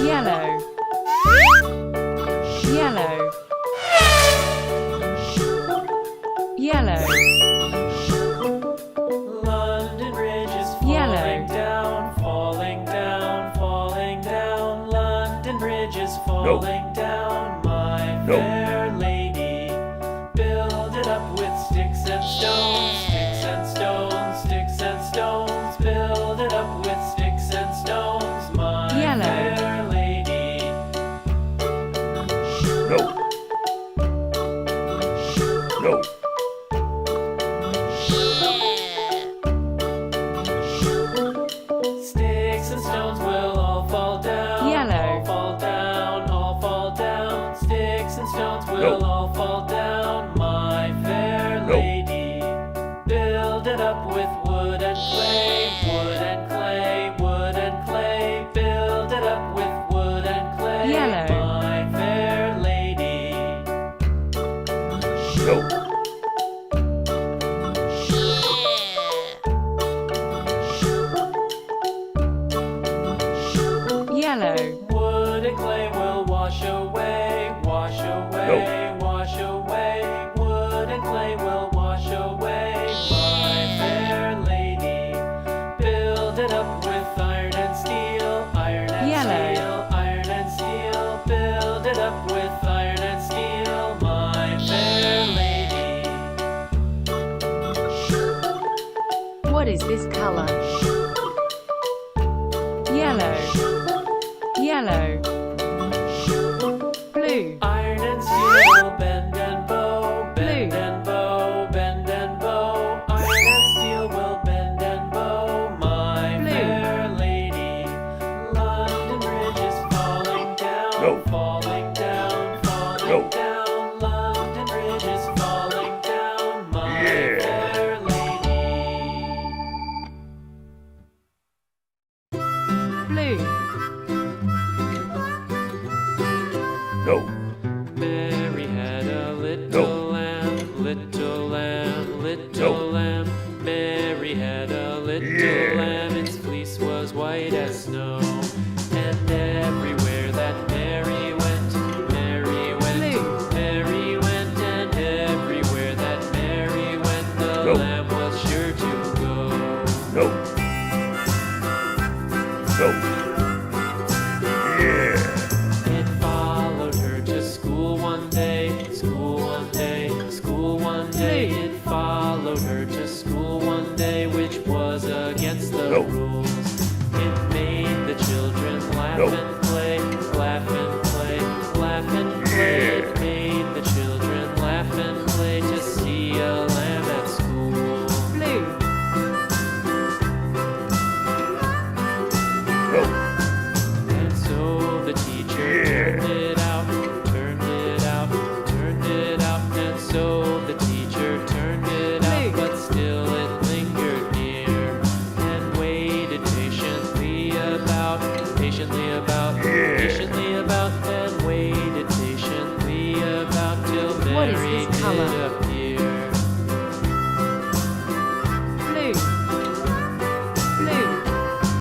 yellow, yellow, yellow, London Bridge is Yellow. falling down, falling down, falling down. London Bridge is falling down, my No. fair lady. Build it up with sticks and stones, sticks and stones, sticks and stones. Build it up with sticks and stones, my Yellow. fair lady. No. No. Sticks and stones will all fall down, Yellow. all fall down, all fall down. Sticks and stones will No. all fall down, my fair No. lady. Build it up with wood and clay, wood and clay, wood and clay. Build it up with wood and clay, Yellow. my fair lady. No. yellow, Wood and clay will wash away, wash away, wash away. Wood and clay will wash away, my fair lady. Build it up with iron and steel, iron and Yellow. steel, iron and steel. Build it up with iron and steel, my fair lady. what is this color? Yellow, yellow, blue, Iron and steel will bend and bow, bend Blue. and bow, bend and bow. Iron and steel will bend and bow, my Blue. fair lady. London Bridge is falling down, No. falling down, falling No. down. London Bridge is falling down, my Yeah. fair lady. blue, No. Mary had a little lamb, little lamb, little No. lamb. Mary had a little Yeah. lamb, its fleece was white as snow. And everywhere that Mary went, Mary went, Blue. Mary went, and everywhere that Mary went, the No. lamb was sure to go. No. No. Yeah. It followed her to school one day, school one day, school one day. Blue. It followed her to school one day, which was against the No. rules. It made the children laugh No. and